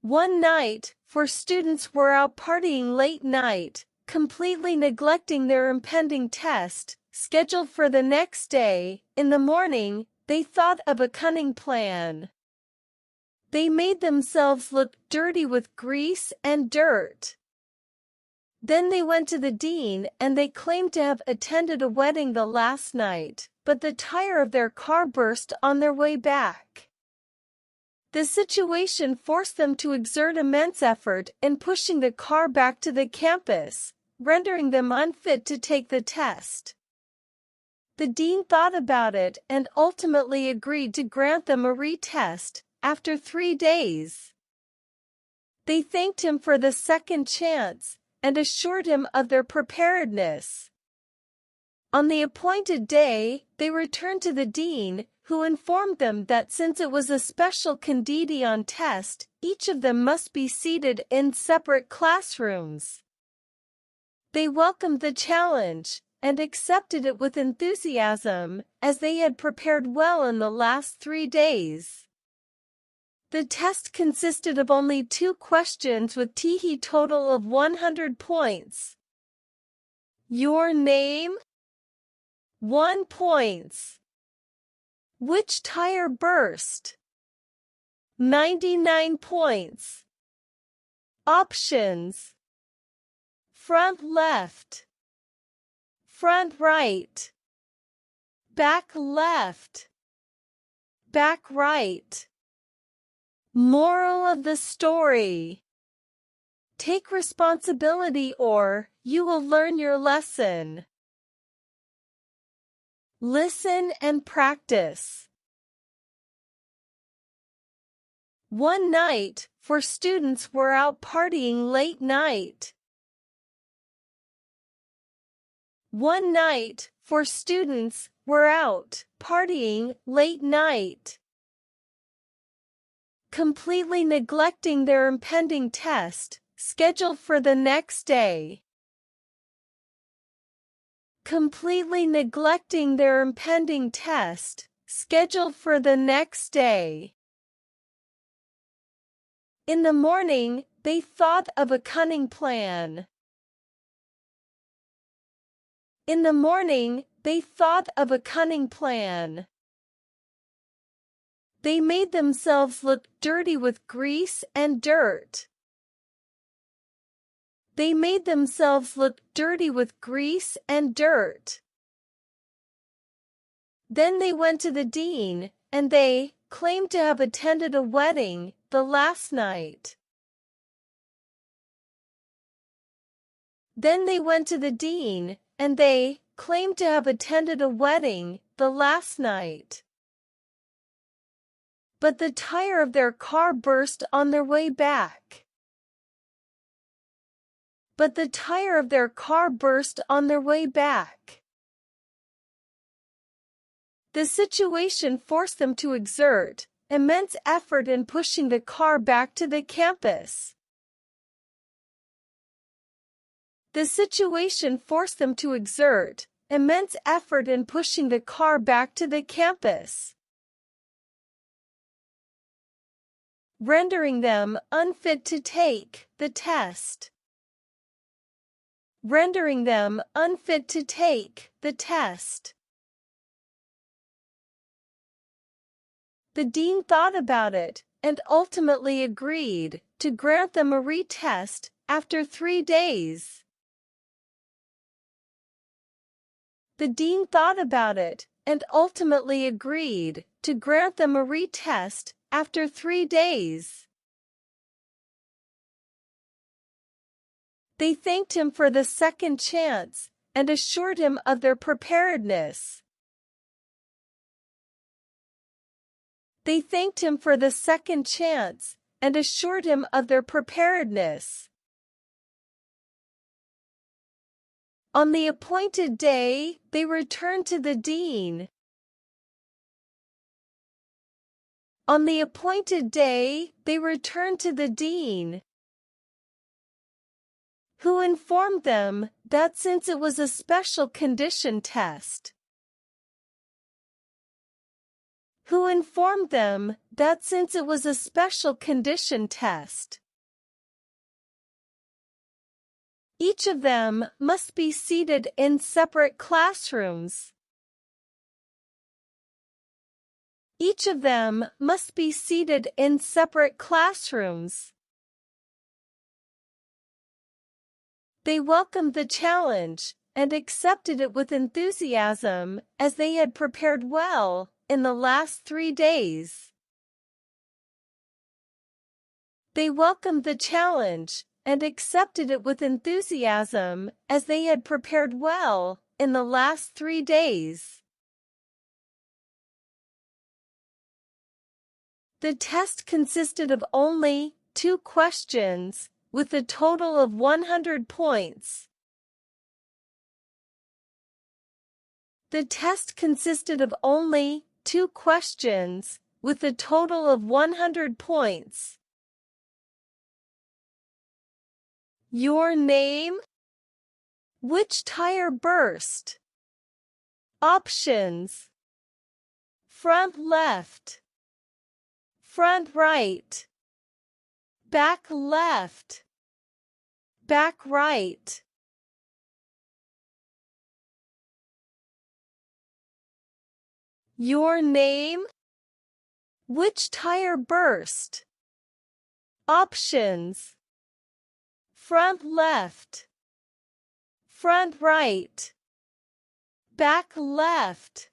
One night, 4 students were out partying late night, completely neglecting their impending test, scheduled for the next day. In the morning, they thought of a cunning plan. They made themselves look dirty with grease and dirt. Then they went to the dean and they claimed to have attended a wedding the last night, but the tire of their car burst on their way back. The situation forced them to exert immense effort in pushing the car back to the campus, rendering them unfit to take the test. The dean thought about it and ultimately agreed to grant them a retest after 3 days. They thanked him for the second chance and assured him of their preparedness. On the appointed day, they returned to the dean, who informed them that since it was a special Candidion test, each of them must be seated in separate classrooms. They welcomed the challenge and accepted it with enthusiasm, as they had prepared well in the last 3 days. The test consisted of only 2 questions with a total of 100 points. Your name? 1 point. Which tire burst? 99 points. Options: front left, front right, back left, back right. Moral of the story: take responsibility or you will learn your lesson. Listen and practice. One night, 4 students were out partying late night. One night, 4 students were out partying late night, completely neglecting their impending test, scheduled for the next day. Completely neglecting their impending test, scheduled for the next day. In the morning, they thought of a cunning plan. In the morning, they thought of a cunning plan. They made themselves look dirty with grease and dirt. They made themselves look dirty with grease and dirt. Then they went to the dean, and they claimed to have attended a wedding the last night. Then they went to the dean, and they claimed to have attended a wedding the last night. But the tire of their car burst on their way back. But the tire of their car burst on their way back. The situation forced them to exert immense effort in pushing the car back to the campus. The situation forced them to exert immense effort in pushing the car back to the campus, rendering them unfit to take the test. Rendering them unfit to take the test. The dean thought about it and ultimately agreed to grant them a retest after 3 days. The dean thought about it and ultimately agreed to grant them a retest after 3 days. They thanked him for the second chance and assured him of their preparedness. They thanked him for the second chance and assured him of their preparedness. On the appointed day, they returned to the dean. On the appointed day, they returned to the dean, who informed them that since it was a special condition test, who informed them that since it was a special condition test, each of them must be seated in separate classrooms. Each of them must be seated in separate classrooms. They welcomed the challenge and accepted it with enthusiasm, as they had prepared well in the last 3 days. They welcomed the challenge and accepted it with enthusiasm, as they had prepared well in the last 3 days. The test consisted of only 2 questions, with a total of 100 points. The test consisted of only 2 questions, with a total of 100 points. Your name? Which tire burst? Options: front left, front right, back left, back right. Your name? Which tire burst? Options: front left, front right, back left,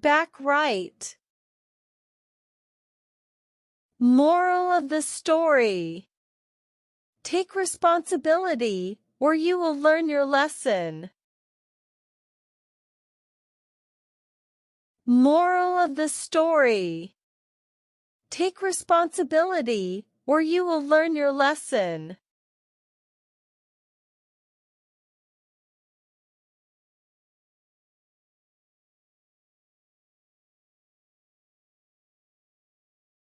back right. Moral of the story: take responsibility, or you will learn your lesson. Moral of the story: take responsibility, or you will learn your lesson.